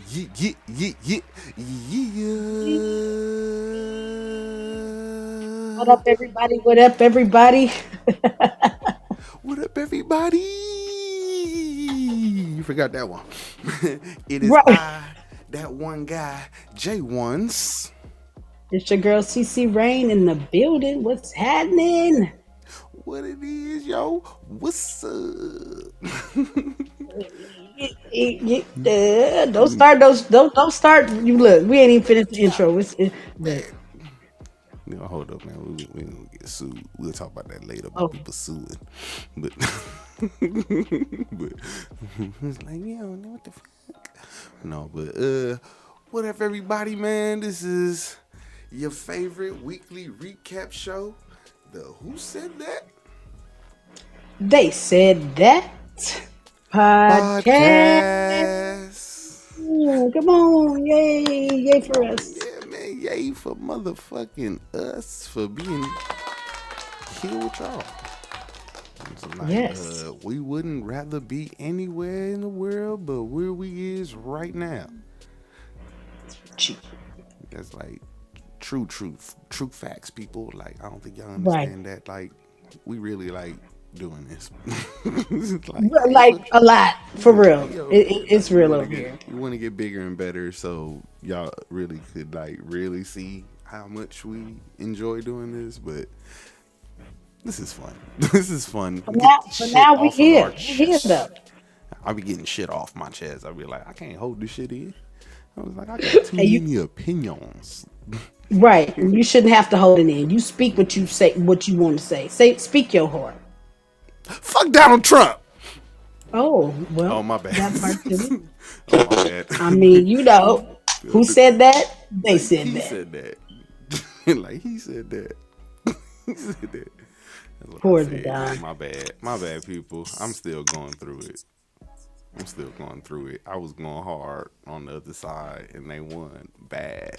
Yeah, yeah, yeah, yeah, What yeah. up, everybody? What up, everybody? What up, everybody? You forgot that one. It is Right. that one guy, J Ones. It's your girl CC Rain in the building. What's happening? What it is, yo? What's up? Don't start those. Don't start. You look. We ain't even finished the intro. Look. Hold up, man. We gonna get sued. We'll talk about that later about Oh, people suing. But, but it's like, yeah, what the fuck? No, but what up, everybody, man? This is your favorite weekly recap show. The Who Said That they said that podcast. podcast. Come on, yay, yay for us. Yeah, man, yay for motherfucking us for being here with y'all. It's like Yes. we wouldn't rather be anywhere in the world but where we is right now. That's like true facts, people. Like I don't think y'all Right. understand that. Like we really like doing this. It's like yay Like for a lot for real. yo, like It's real over here. we want to get bigger and better, so y'all really could like really see how much we enjoy doing this. But this is fun. This is fun. Get For shit now, we off of our here. We here though. chest. I be getting shit off my chest. I be like, I can't hold this shit in. I was like, I got too And you many opinions. right. You shouldn't have to hold it in. You speak what you say, what you want to say. Speak your heart. Fuck Donald Trump. Oh Oh well, my bad. that part too. Oh my bad. I mean, who said that? They Like said he that. said that. Like he said that. He said that. That's what I Poor the said. Don. My bad. My bad, people. I'm still going through it. I'm still going through it. I was going hard on the other side, and they won bad.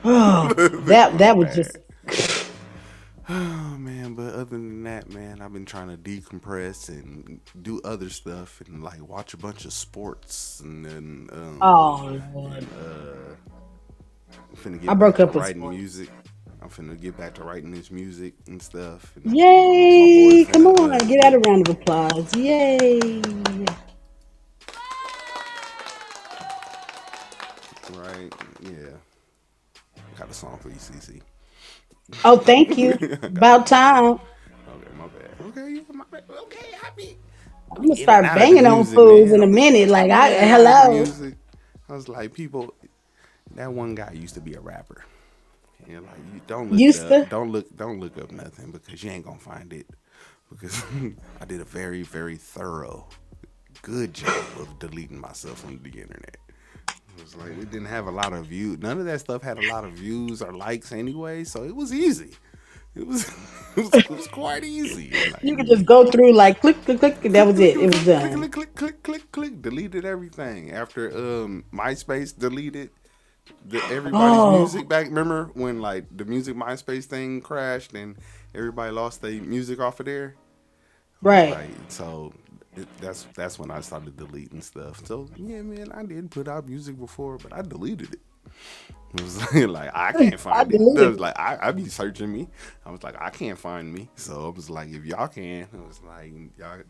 Oh, They that won was just bad. Oh man, but other than that, man, I've been trying to decompress and do other stuff and like watch a bunch of sports and then oh Lord. and I'm finna I get back broke to up with writing sports. music. I'm finna get back to writing this music and stuff. And my boy Yay! Come finna on, get out get a round of applause. Yay! right. Yeah, got a song for you, CC. Oh, thank you. I got a About song for you. time. Okay, my bad. Okay, yeah, my bad. Okay, I I'm be gonna in and start out of the banging on music, fools man. in a minute. I Like be in and out of the hello. music. I was like, people, that one guy used to be a rapper. And like, you don't look it Used up. to. Don't look up nothing because you ain't gonna find it. Because I did a very, very thorough, good job of deleting myself from the internet. It was like it didn't have a lot of views. None of that stuff had a lot of views or likes anyway, so it was easy. It was it was quite easy. Like You could just go through like click, click, click, and that click, was click, it. It click, was click, click, done. click, click, click, click, click. Deleted everything after MySpace deleted everybody's music Oh, back. Remember when like the music MySpace thing crashed and everybody lost their music off of there? I was right. like, so that's when I started deleting stuff. So yeah, man, I did put out music before, but I deleted it. It was like I can't I find it. It deleted was it. like I be searching me. I was like I can't find me. So I was like if y'all can, I was like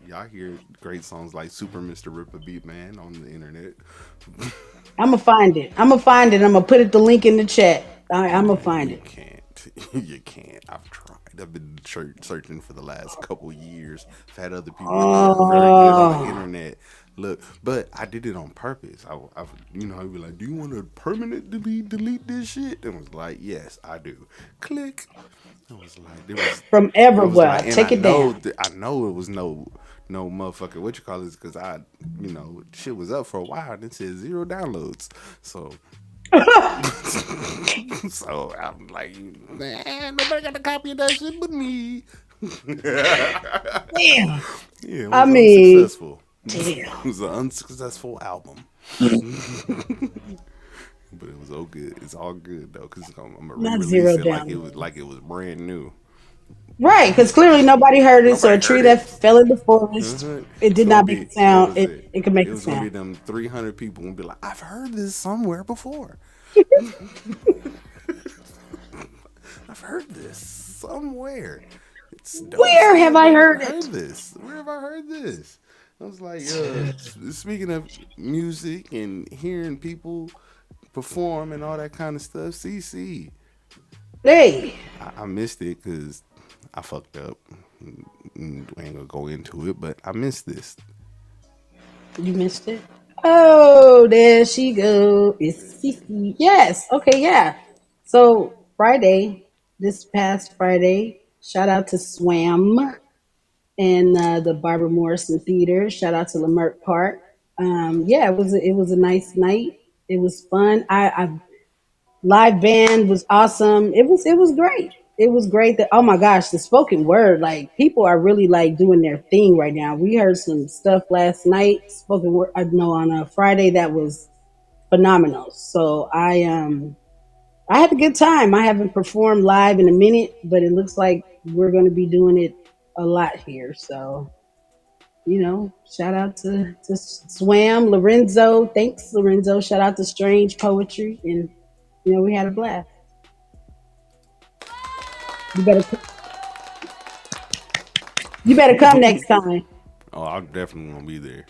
y'all hear great songs like Super Mr. Ripper Beat Man on the internet. I'm gonna find it. I'm gonna find it. I'm gonna put it the link in the chat. I'm gonna find You it. can't. You can't. I've tried. I've been searching for the last couple years. I've had other people who are very good on the Oh, internet. Look, but I did it on purpose. I'd be like, "Do you want to permanent delete this shit?" And was like, "Yes, I do." Click. I was like, from I was everywhere. like, and Take it down. I know it was no motherfucker. What you call this? Because shit was up for a while and it said 0 downloads. So so I'm like, man, nobody got a copy of that shit but me. Yeah, Damn. it I was mean, unsuccessful. damn. It was an unsuccessful album. But it was all good. It's all good though, cause I'm gonna Not re-release zero it like it was download. brand new. Right, because clearly nobody heard it. So a Nobody tree heard that it. fell in the forest, it It's did gonna not make be a what sound. was It it? it could make It a was gonna be sound. them 300 people and be like, I've heard this somewhere before. I've heard this somewhere. It's dope Where have still, I but I've heard it? heard this. Where have I heard this? I was like, speaking of music and hearing people perform and all that kind of stuff, CC. Hey, I missed it because I fucked up. We ain't gonna go into it, but I missed this. you missed it. Oh, there she go. It's Cece. Yes. Okay. Yeah. So Friday, this past Friday, shout out to Swam and the Barbara Morrison Theater. Shout out to Lamert Park. Yeah, it was a nice night. It was fun. I live band was awesome. It was great. It was great. That, oh my gosh, the spoken word, like people are really like doing their thing right now. We heard some stuff last night, spoken word. I know on a Friday that was phenomenal. So I had a good time. I haven't performed live in a minute, but it looks like we're going to be doing it a lot here. So shout out to Swam, Lorenzo. Thanks, Lorenzo. Shout out to Strange Poetry, and we had a blast. You better you better come next time. Oh, I'm definitely gonna be there.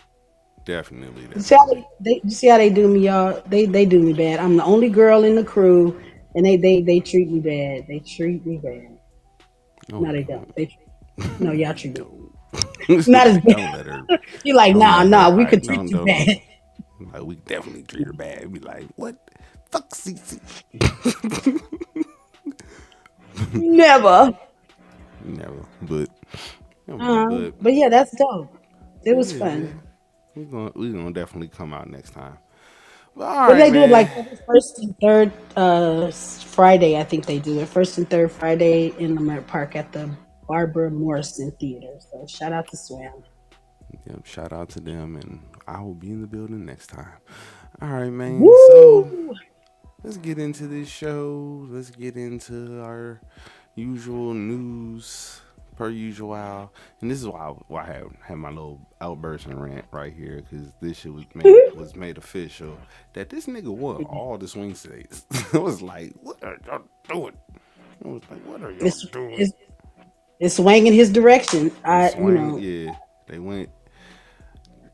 Definitely, definitely. You see how they do me, y'all. They do me bad. I'm the only girl in the crew, and they treat me bad. They treat me bad. No, No, they they don't. don't. No, y'all treat me Don't. not as Don't bad. let her. You're like, Don't nah, let her nah. We hide. could treat Don't you don't bad. don't. Like we definitely treat her bad. Be like, what? Fuck CC. Never. Never. But But yeah, that's dope. It was yeah, fun. man. We gonna definitely come out next time. But all But right, they do it man. like every first and third Friday. I think they do it first and third Friday in Lamert Park at the Barbara Morrison Theater. So shout out to Swam. Yep, shout out to them, and I will be in the building next time. All right, man. So Woo! let's get into this show. Let's get into our usual news per usual. And this is why I had my little outburst and rant right here because this shit was made official that this nigga won all the swing states. I was like, what are y'all doing? I was like, what are y'all It's doing? it's it's swinging his direction. The I you swing, know yeah. They went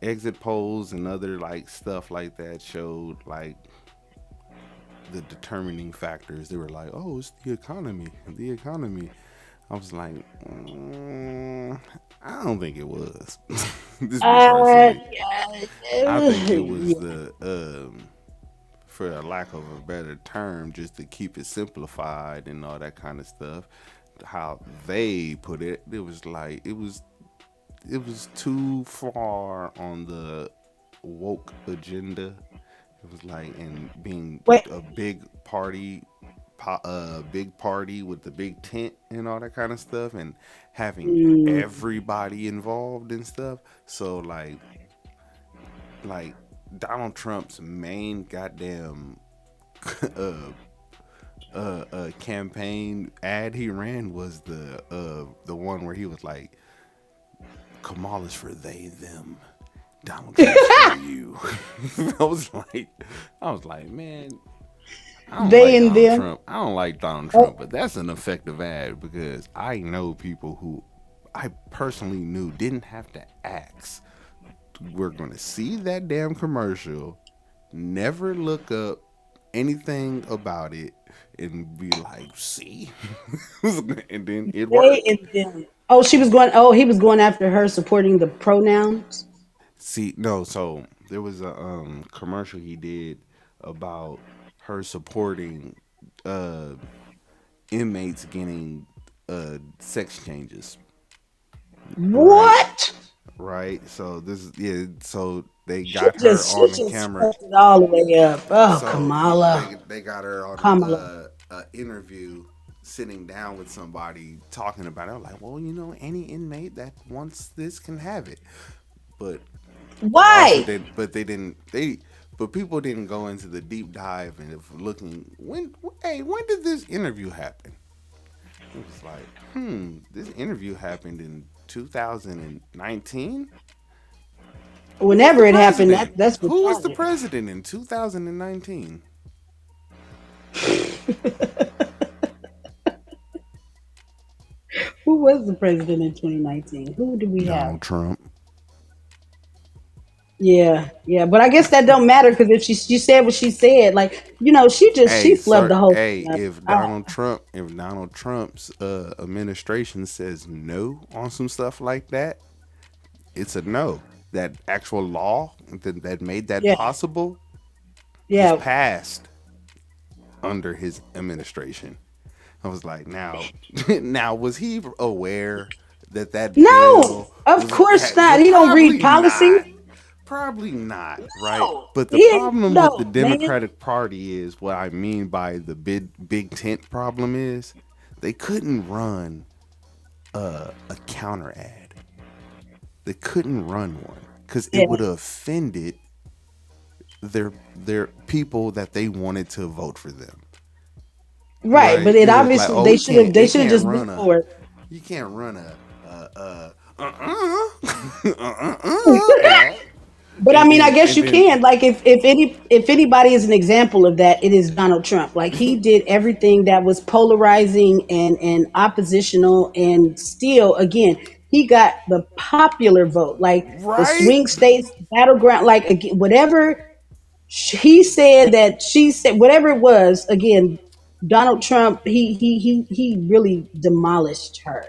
exit polls and other like stuff like that showed like the determining factors. They were like, "Oh, it's the economy, the economy." I was like, I don't think it was. This is me personally. yeah, I think it was yeah. the, for a lack of a better term, just to keep it simplified and all that kind of stuff. How they put it, it was like it was too far on the woke agenda. It was like and being Wait. a big party with the big tent and all that kind of stuff, and having Mm, everybody involved and stuff. So like Donald Trump's main goddamn uh, campaign ad he ran was the one where he was like, Kamala's for they them. Donald Trump's for you. I was like, man, I don't they like and Donald them. Trump. I don't like Donald Oh, Trump, but that's an effective ad because I know people who I personally knew didn't have to ask. We're gonna see that damn commercial, never look up anything about it, and be like, see, and then it they worked. and them. Oh, she was going. Oh, he was going after her supporting the pronouns. See, no, so there was a commercial he did about her supporting uh inmates getting sex changes, right? What? Right. So this is yeah. So they She got her just she on the just camera. stepped it all the way up. Oh, So Kamala, they got her on Kamala. a interview, sitting down with somebody talking about it. I was like, well, any inmate that wants this can have it, but also Why? they didn't but people didn't go into the deep dive and of looking when did this interview happen? It was like, this interview happened in 2019. Who was the Whenever it happened, president? that's Who was the retarded. president in 2019? Who was the president in 2019? Who do we have? Donald Trump. Yeah, yeah, but I guess that don't matter because if she said what she said, like she Hey, flubbed sir. the whole Hey, thing up. if Donald Trump's administration says no on some stuff like that, it's a no. That actual law that made that Yeah, possible was yeah. passed under his administration. I was like, now, now was he aware that that No, bill of was? course not. Well, He don't read probably policy. not. Probably not, right? No, But the he ain't. problem with the No, man. Democratic Party is what I mean by the big tent problem is they couldn't run a counter ad. They couldn't run one because it Yeah, would have offended their people that they wanted to vote for them. right. But Right? it It was like, obviously oh, they should have. They should have just went for it. you can't run ad, But I and mean, I then guess you can. Like, if anybody is an example of that, it is Donald Trump. Like, he did everything that was polarizing and oppositional, and still, again, he got the popular vote, like the right? swing states, battleground, like again, whatever he said that she said, whatever it was. Again, Donald Trump, he really demolished her.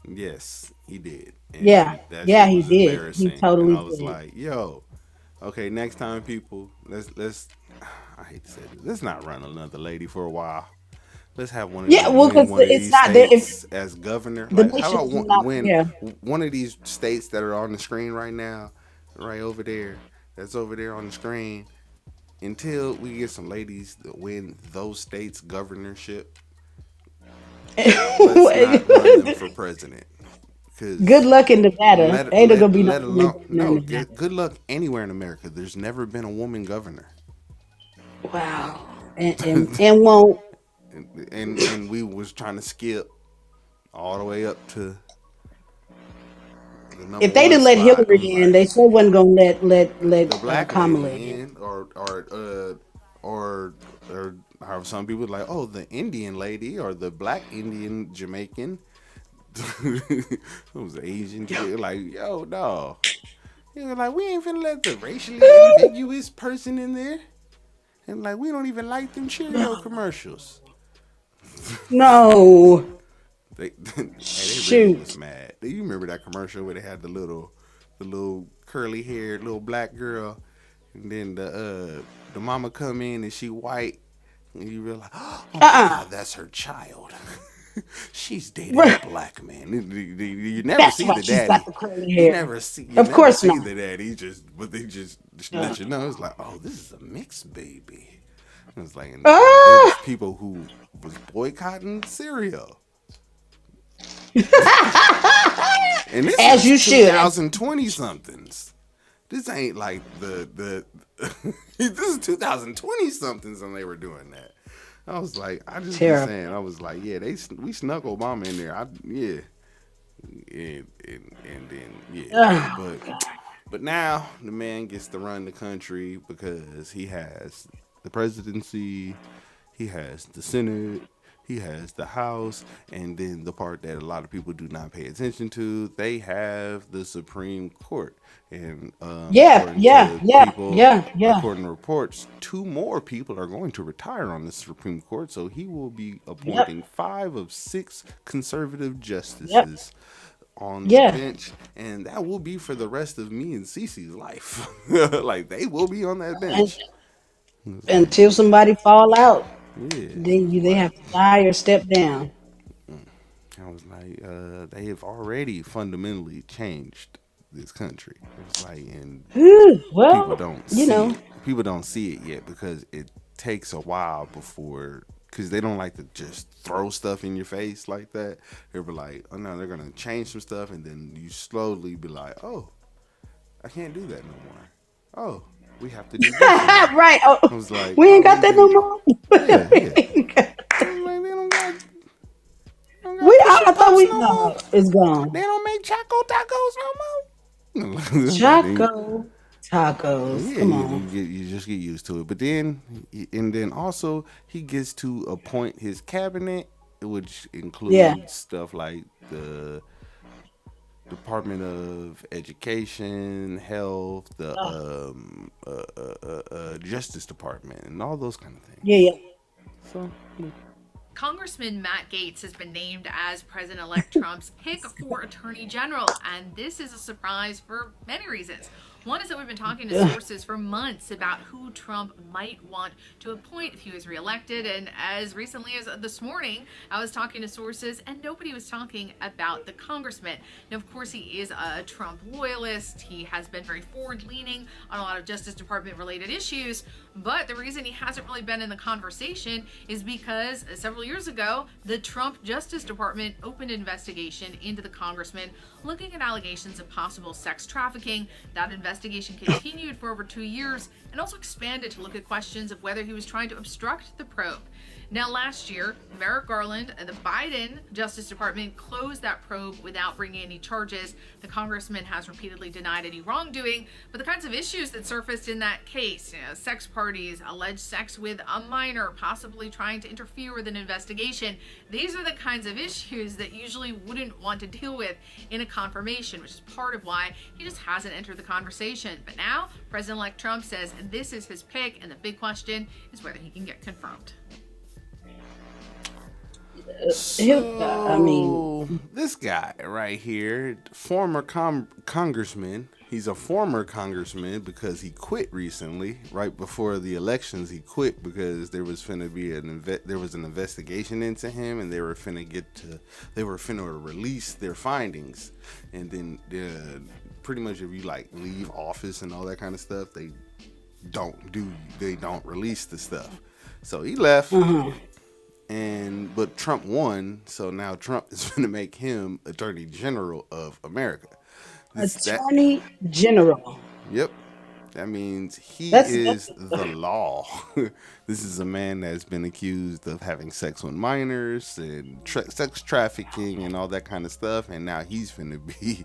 Yes, he did, Yeah, and that yeah, shit he was did. He embarrassing. And totally I was did. like, yo, okay, next time, people, let's. I hate to say this. Let's not run another lady for a while. Let's have one of Yeah, them well, win because one of it's these not there. If states as governor. the Like, how nation about is not, win yeah. one of these states that are on the screen right now, right over there, that's over there on the screen, until we get some ladies that win those states' governorship. Let's not run them for president. Good Because luck in Nevada. Ain't gonna be no let woman alone governor in no Nevada. good luck anywhere in America. There's never been a woman governor. Wow. And won't. And we was trying to skip all the way up to the number If they'd one have let spot. Hillary I'm in, they like, they sure wasn't gonna let the black Kamala lady in. in, or how some people like, oh, the Indian lady or the black Indian Jamaican. It was Asian kid. Like, yo, no. He was like, we ain't finna let the racially ambiguous person in there. And like, we don't even like them Cheerio commercials. No. Hey, they really was Shoot. mad. Do you remember that commercial where they had the little curly haired little black girl, and then the mama come in and she white, and you realize, oh my Uh-uh. god, that's her child. She's dating a Right. black man. You never That's see why the she's got daddy. the curly hair. You Of never course see not. the daddy. But they just Uh, let you know. It's like, oh, this is a mixed baby. It was like, and there was ah! people who was boycotting cereal. And this As is you should. 2020 somethings. This ain't like the this is 2020 somethings and they were doing that. I was like, I just be Terrible. saying, I was like, yeah, we snuck Obama in there. Yeah, and then yeah, Oh, but now the man gets to run the country because he has the presidency, he has the Senate, he has the House, and then the part that a lot of people do not pay attention to, they have the Supreme Court. And yeah, yeah, yeah, yeah, yeah. according to reports, two more people are going to retire on the Supreme Court. So he will be Yep, appointing five of six conservative yep, justices on the yeah. bench, and that will be for the rest of me and Cece's life. Like they will be on that And, bench. It's like, until somebody fall out, yeah, they like have to die or step down. I was like, they have already fundamentally changed this country. It's like, and Whew, people well, don't you see know. it. People don't see it yet because it takes a while before. Because they don't like to just throw stuff in your face like that. They'll be like, oh no, they're gonna change some stuff, and then you slowly be like, oh, I can't do that no more. Oh, we have to do this now. Right. I Oh, was like, we ain't oh, got that no more. yeah, We yeah. ain't got- I was like, they don't got. got fish I and thought pups we no more. no, it's They gone. don't make Choco tacos no more. But then, Choco tacos. yeah, Come on. you just get used to it. But then, and then also he gets to appoint his cabinet, which Yeah. includes stuff like the Department of Education, Health, the Oh, Justice Department, and all those kind of yeah, things. yeah. So, Congressman Matt Gaetz has been named as President elect Trump's pick for Attorney General, and this is a surprise for many reasons. One is that we've been talking to Ugh. sources for months about who Trump might want to appoint if he was reelected. And as recently as this morning, I was talking to sources and nobody was talking about the congressman. Now, of course, he is a Trump loyalist. He has been very forward leaning on a lot of Justice Department related issues. But the reason he hasn't really been in the conversation is because several years ago, the Trump Justice Department opened an investigation into the congressman looking at allegations of possible sex trafficking. That investigation continued for over 2 years and also expanded to look at questions of whether he was trying to obstruct the probe. Now, last year, Merrick Garland and the Biden Justice Department closed that probe without bringing any charges. The congressman has repeatedly denied any wrongdoing, but the kinds of issues that surfaced in that case, sex parties, alleged sex with a minor, possibly trying to interfere with an investigation, these are the kinds of issues that usually wouldn't want to deal with in a confirmation, which is part of why he just hasn't entered the conversation. But now, President-elect Trump says this is his pick, and the big question is whether he can get confirmed. I mean, so this guy right here, former congressman, he's a former congressman because he quit recently, right before the elections. He quit because there was finna be there was an investigation into him, and they were finna release their findings, and then pretty much if you like leave office and all that kind of stuff, they don't release the stuff. So he left. But Trump won, so now Trump is going to make him Attorney General of America. Attorney General. Yep, that means he That's is the law. This is a man that's been accused of having sex with minors and sex trafficking and all that kind of stuff, and now he's going to be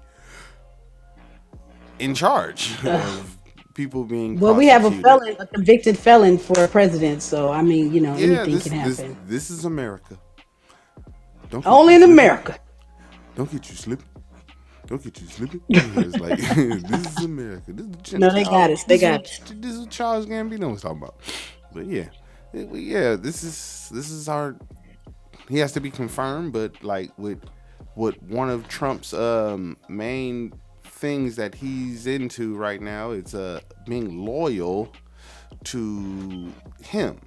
in charge of people being well, we have prosecuted. a convicted felon for president. So I mean, Yeah, anything can happen. this is America. Don't get Only you in slipping. America. Don't get you slipping. Don't get you slipping. It's like this is America. No, they got us. They got us. This is what Charles Gambino was talking about. But yeah, yeah. This is our. He has to be confirmed, but like with what one of Trump's main things that he's into right now, it's being loyal to him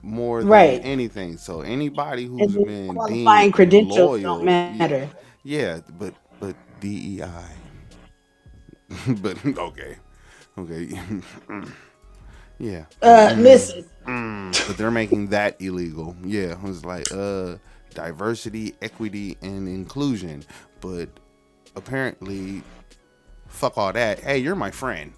more than Right. anything. So anybody And who's the been deemed qualifying credentials don't loyal, matter. yeah, but DEI. But okay, yeah. Listen. But they're making that illegal. Yeah, it was like diversity, equity, and inclusion. But apparently, fuck all that. Hey, you're my friend.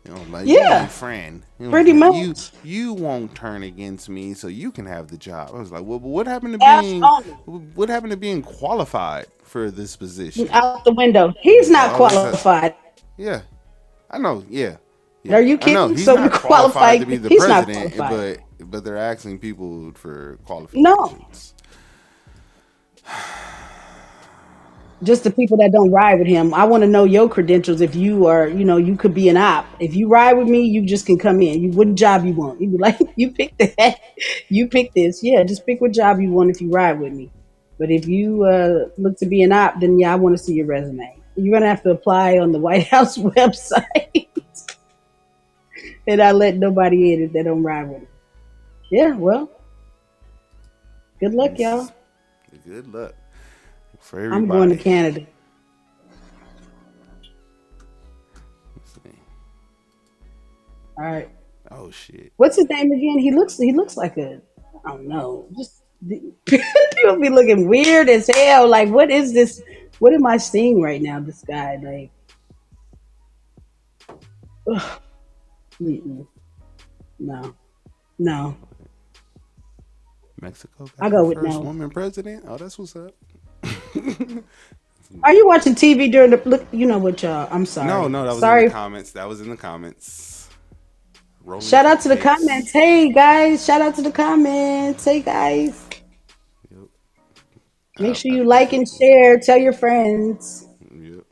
Like you're my Yeah. friend. Pretty Like, much. you won't turn against me, so you can have the job. I was like, well, but what happened to Cash only. being qualified for this position? Out the window. He's They not always have, qualified. yeah, I know, yeah, Are you I know. kidding? He's So we're not qualified to be qualified. the He's not president, qualified. but they're asking people for No. qualifications. Just the people that don't ride with him. I want to know your credentials. If you are, you could be an op. If you ride with me, you just can come in. What job you want? You be like, you pick that. You pick this. Yeah, just pick what job you want if you ride with me. But if you look to be an op, then yeah, I want to see your resume. You're gonna have to apply on the White House website, and I let nobody in if they don't ride with me. Yeah, well, good luck, This y'all. is good luck for I'm going to everybody. Canada. Let's see. All right. Oh shit. What's his name again? He looks like I don't know. Just people be looking weird as hell. Like, what is this? What am I seeing right now? This guy, like, ugh, mm-mm. No, no. Mexico I got their go with first no. woman president. Oh, that's what's up. Are you watching TV during the look? You know what, y'all? I'm No, sorry. no, that was in the Sorry. comments. That was in the comments. Rolling Shout for out to the takes. comments. Hey guys, shout out to the comments. Hey guys, Yep. make sure I you like appreciate and it. share. Tell your friends, Yep.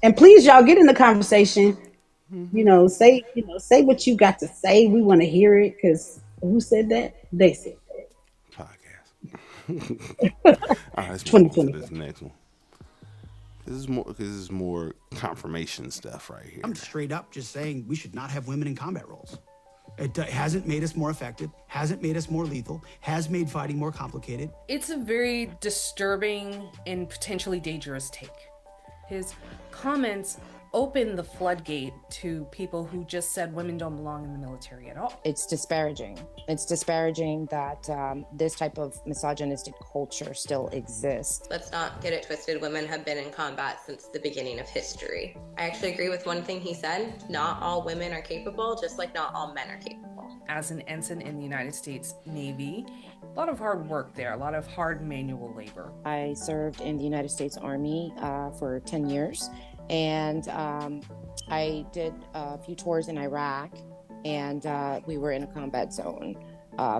and please, y'all, get in the conversation. Say what you got to say. We want to hear it because who said that? They said Podcast. All right, let's move on to 2020. this next one. This is more confirmation stuff right I'm here. straight up just saying we should not have women in combat roles. It hasn't made us more effective, hasn't made us more lethal, has made fighting more complicated. It's a very disturbing and potentially dangerous take. His comments open the floodgate to people who just said women don't belong in the military at all. It's disparaging. It's disparaging that this type of misogynistic culture still exists. Let's not get it twisted. Women have been in combat since the beginning of history. I actually agree with one thing he said. Not all women are capable, just like not all men are capable. As an ensign in the United States Navy, a lot of hard work there, a lot of hard manual labor. I served in the United States Army for 10 years, and I did a few tours in Iraq, and we were in a combat zone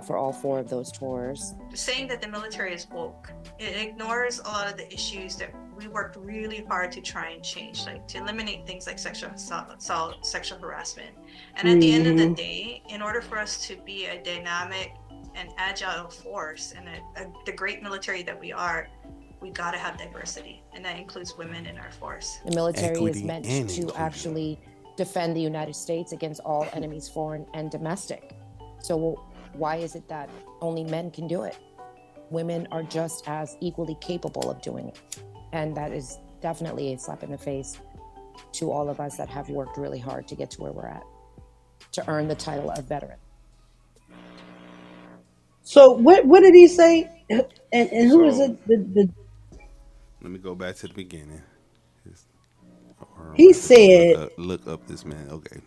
for all 4 of those tours. Saying that the military is woke, it ignores a lot of the issues that we worked really hard to try and change, like to eliminate things like sexual assault, sexual harassment. And at the end of the day, in order for us to be a dynamic and agile force and the great military that we are, we got to have diversity, and that includes women in our force. The military Equity is meant and to inclusion. actually defend the United States against all enemies, foreign and domestic. So why is it that only men can do it? Women are just as equally capable of doing it. And that is definitely a slap in the face to all of us that have worked really hard to get to where we're at, to earn the title of veteran. So what did he say? And who is So- it? The Let me go back to the beginning. Or I'm He about to said, look up this man. Okay.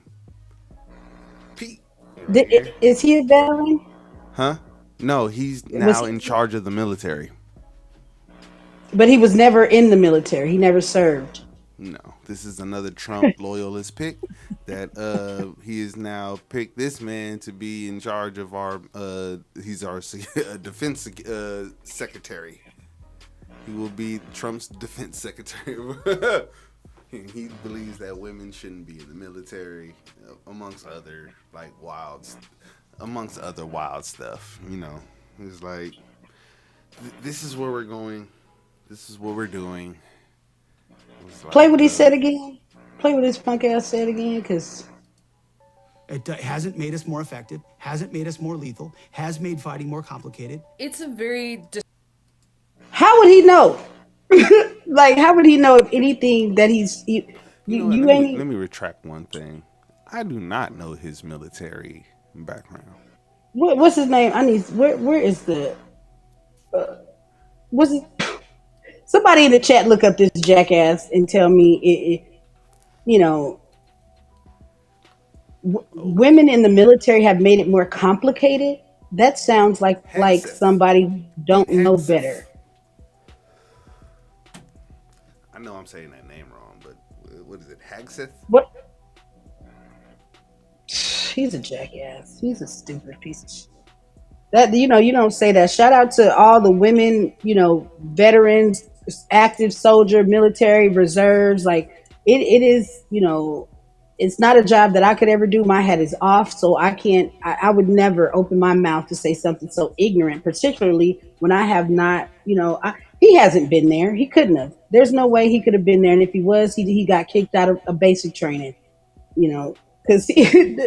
Pete. is he a veteran? Huh? No, he's Was now he- in charge of the military. But he was never in the military. He never served. No, this is another Trump loyalist pick that he has now picked this man to be in charge of our he's our defense secretary. He will be Trump's defense secretary. He believes that women shouldn't be in the military, amongst other wild stuff. You know, it's like this is where we're going. This is what we're doing. Play what he said again. Play what his punk ass said again, because It hasn't made us more effective, hasn't made us more lethal, has made fighting more complicated. It's a very how would he know? Like, how would he know if anything that You know what? you Let ain't? me retract one thing. I do not know his military background. What's his name? I need. Where is the? What's it? Somebody in the chat look up this jackass and tell me you know, women in the military have made it more complicated. That sounds like Hegseth. somebody who don't know Hegseth. better. I know I'm saying that name wrong, but what is it? Hagseth? What? He's a jackass. He's a stupid piece of shit. That you don't say that. Shout out to all the women, veterans, active soldier, military, reserves. Like it is, it's not a job that I could ever do. My head is off, so I can't. I would never open my mouth to say something so ignorant, particularly when I have not. He hasn't been there. He couldn't have. There's no way he could have been there. And if he was, he got kicked out of a basic training. Because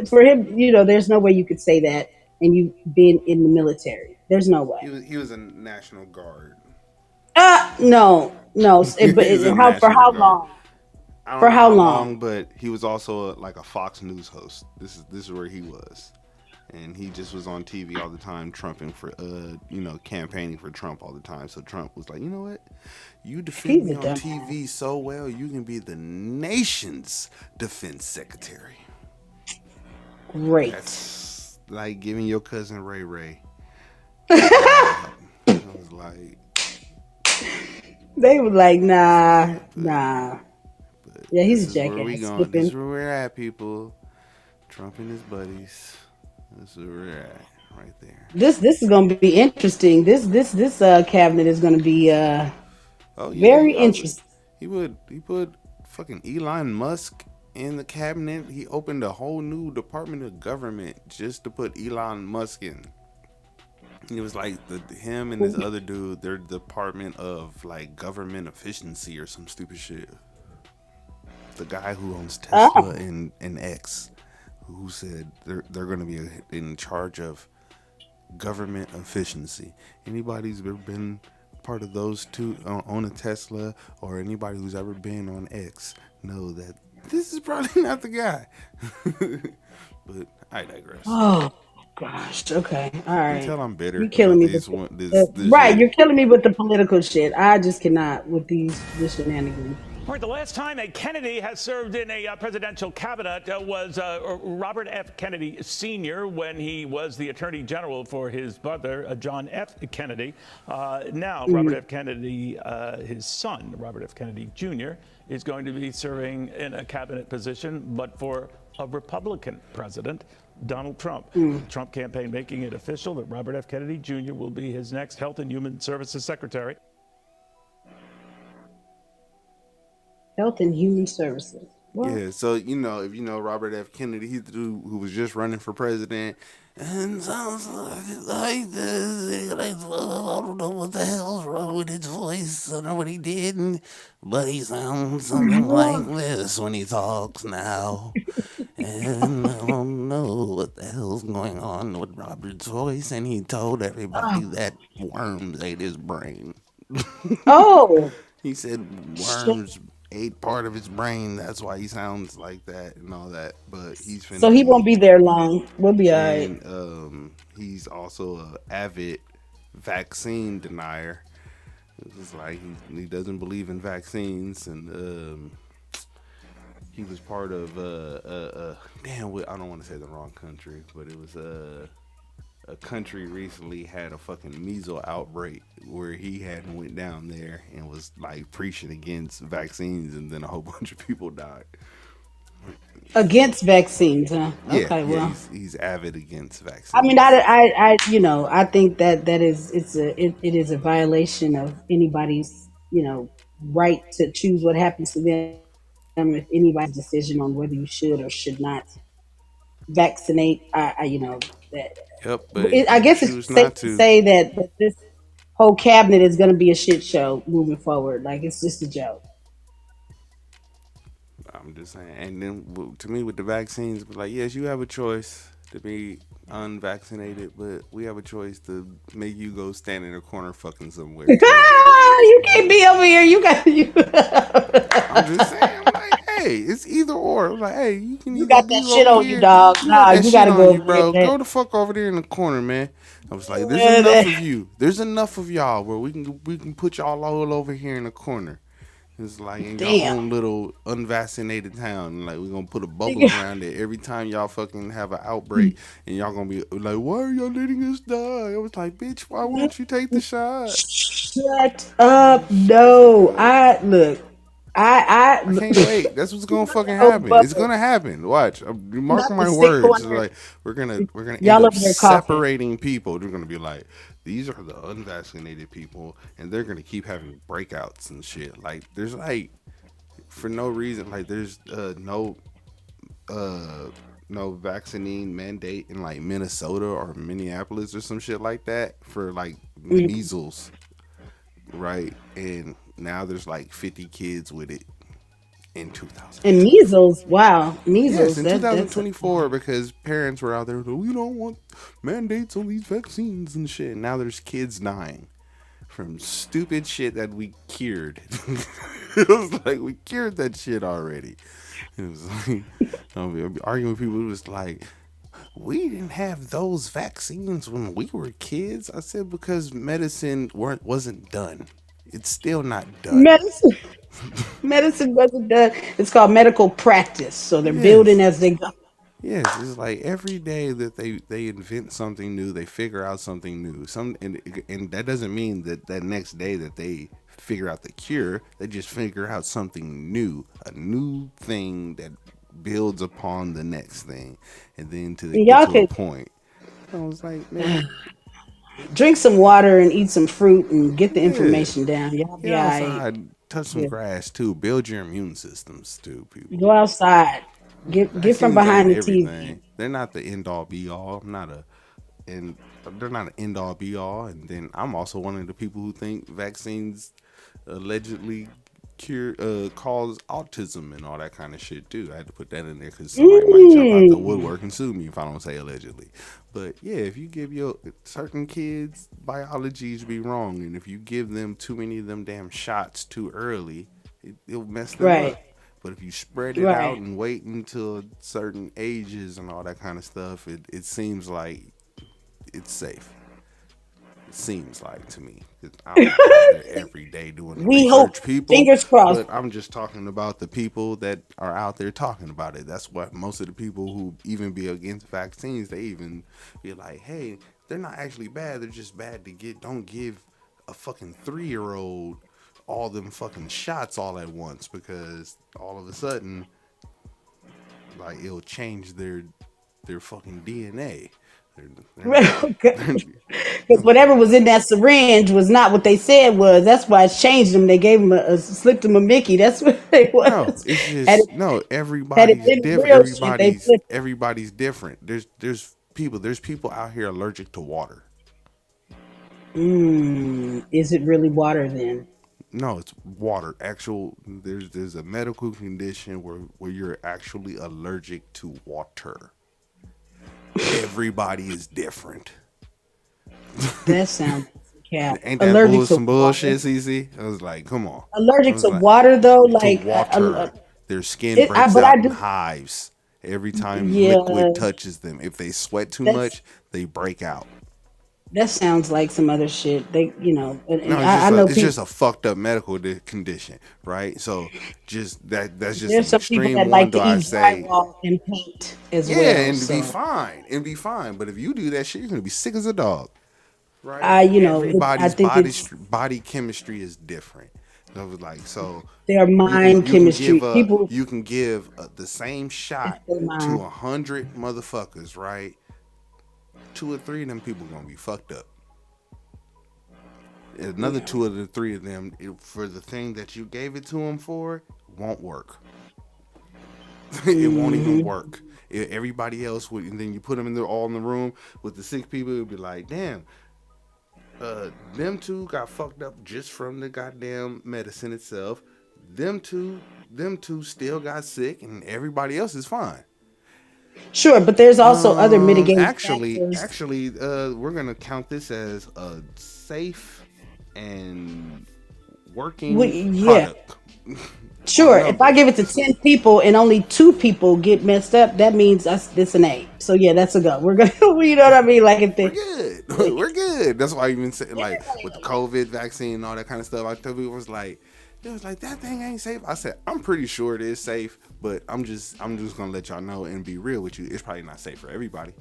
for him, there's no way you could say that and you've been in the military. There's no way. He was a National Guard. No. But He's a for National how Guard. long? I don't For know how long? But he was also like a Fox News host. This is where he was, and he just was on TV all the time, trumping for campaigning for Trump all the time. So Trump was like, you know what, you defend He's me a on dumb TV so well, you can be the nation's defense secretary. Great. That's like giving your cousin Ray Ray I was like, They were like, nah, but nah. Yeah, this he's a is where we jackass. going. This is Skipping. where we're at, people. Trump and his buddies. This is where we're at, right there. This is gonna be interesting. This cabinet is gonna be Oh yeah, very interesting. he put fucking Elon Musk in the cabinet. He opened a whole new department of government just to put Elon Musk in. It was like him and this other dude, their department of like government efficiency or some stupid shit. The guy who owns Tesla Oh, and X, who said they're going to be in charge of government efficiency. Anybody who's ever been part of those two on a Tesla, or anybody who's ever been on X, know that this is probably not the guy. But I digress. oh gosh. Okay. All You can right. tell I'm You bitter killing about me this with one. This right. shit. You're killing me with the political shit. I just cannot with this shenanigans. All right, the last time a Kennedy has served in a presidential cabinet was Robert F. Kennedy Sr. when he was the Attorney General for his brother, John F. Kennedy. Now, Robert F. Kennedy, his son, Robert F. Kennedy Jr., is going to be serving in a cabinet position, but for a Republican president, Donald Trump. The Trump campaign making it official that Robert F. Kennedy Jr. will be his next Health and Human Services Secretary. Health and Human Services. What? Yeah, so if you know Robert F. Kennedy, he's the dude who was just running for president, and sounds like this. Like, I don't know what the hell's wrong with his voice. I don't know what he did, but he sounds something like this when he talks now. And I don't know what the hell's going on with Robert's voice, and he told everybody that worms ate his brain. Oh, He said shit. worms ate part of his brain. That's why he sounds like that and all that. But he's So finna he won't be, be there long. We'll be all right. and he's also a avid vaccine denier. It's like he doesn't believe in vaccines, and he was part of damn. I don't want to say the wrong country, but it was a country recently had a fucking measles outbreak where he hadn't went down there and was like preaching against vaccines, and then a whole bunch of people died. Against vaccines, huh? Yeah, Okay, yeah, well. he's avid against I mean, vaccines. I think that it is a violation of anybody's, right to choose what happens to them. If anybody's decision on whether you should or should not vaccinate, that Yep, but if I you guess it's choose safe not to to, say that this whole cabinet is going to be a shit show moving forward. Like it's just a joke. I'm just saying. And then to me, with the vaccines, like, yes, you have a choice to be unvaccinated, but we have a choice to make you go stand in a corner fucking somewhere too. You can't be over here. You got you. I'm just saying, I'm like, hey, it's either or. I'm like, hey, you can You either got that be shit over on you, here. dog. You got Nah, that you shit got to on go you, over there. bro. Man. Go the fuck over there in the corner, man. I was like, there's enough of you. There's enough of y'all where we can put y'all all over here in the corner. It's like in your Damn. own little unvaccinated town. Like, we're gonna put a bubble around it every time y'all fucking have an outbreak, and y'all gonna be like, why are y'all letting us die? I was like, bitch, why won't you take the shot? Shut up. No. But I I can't wait. That's what's gonna fucking oh, happen. It's bubble. gonna happen. Watch. Mark Not the my sick words. corner. Like, we're gonna end Y'all up over there coughing. separating people. They're gonna be like, these are the unvaccinated people, and they're gonna keep having breakouts and shit. Like, there's like, for no reason, like, there's uh no vaccine mandate in like Minnesota or Minneapolis or some shit like that for like Mm. measles, right? And now there's like 50 kids with it in And 2020. measles. Wow. Yes, Measles. in That's a 2024, because parents were out there, we don't want mandates on these vaccines and shit. Now there's kids dying from stupid shit that we cured. It was like, we cured that shit already. It was like, I'll be arguing with people. It was like, we didn't have those vaccines when we were kids. I said, because medicine wasn't done. It's still not done. medicine. Medicine wasn't done. It's called medical practice. So they're building Yes. as they go. Yes, it's like every day that they invent something new, they figure out something new. And that doesn't mean that that next day that they figure out the cure, they just figure out something new, a new thing that builds upon the next thing, and then to And get y'all to a could point. I was like, man, drink some water and eat some fruit and get the yeah, information down. Y'all get be all right. outside, touch some Yeah. grass too, build your immune systems too, people. Go outside. Get from Vaccines ain't behind the everything. TV. They're not the end all be all. I'm not a and they're not an end all be all. And then I'm also one of the people who think vaccines allegedly cure cause autism and all that kind of shit too. I had to put that in there because somebody might jump out the Mm. woodwork and sue me if I don't say allegedly. But yeah, if you give your certain kids biologies be wrong, and if you give them too many of them damn shots too early, it'll mess them Right. up. But if you spread it out Right. and wait until certain ages and all that kind of stuff, it seems like it's safe. It seems like to me. 'Cause I'm not out there every day doing the We hope. research, people. Fingers crossed. But I'm just talking about the people that are out there talking about it. That's what most of the people who even be against vaccines, they even be like, hey, they're not actually bad. They're just bad to get. Don't give a fucking 3-year-old all them fucking shots all at once because all of a sudden, like, it'll change their fucking DNA. They're not. Because whatever was in that syringe was not what they said was. That's why it changed them. They gave them slipped them a Mickey. That's what it No, was. it's Had just it, no. had it Everybody's been different. real shit, they flipped. Everybody's different. There's people. There's people out here allergic to water. Is it really water then? No, it's water. Actual. There's a medical condition where you're actually allergic to water. Everybody is different. That sounds cat. Ain't that Allergic to some water. bullshit, CC? I was like, come on. I Allergic was to like, water though, to like water. Their skin breaks but I out in do. hives every time Yeah, liquid touches them. If they sweat too that's much, they break out. that sounds like some other shit. They, and No, I know it's just people. a fucked up medical condition, right? So just that's just There's an some people extreme that one. like Do to I eat say, drywall and paint as yeah, well. and be So fine, But if you do that shit, you're gonna be sick as a dog, right? I Everybody's think it's body chemistry is different. I was like, so their mind chemistry. People, you can give the same it's shot their to mind. 100 motherfuckers, right? 2 or 3 of them people gonna be fucked up. Another Yeah. 2 or 3 of them, for the thing that you gave it to them for, won't work. It won't even Hmm. work. Everybody else would, and then you put them all in the room with the sick people. It would be like, damn, them two got fucked up just from the goddamn medicine itself. Them two, them two still got sick, and everybody else is fine. Sure, but there's also other mitigating factors. We're gonna count this as a safe and working Yeah, product on sure. If I numbers. give it to 10 people and only 2 people get messed up, that means that's an A. So yeah, that's a go. We're gonna, you know what I mean? Like if We're they, good. We're good. That's why I even say like with the COVID vaccine and all that kind of stuff. I tell people it was like that thing ain't safe. I said I'm pretty sure it is safe, but I'm just gonna let y'all know and be real with you. It's probably not safe for everybody.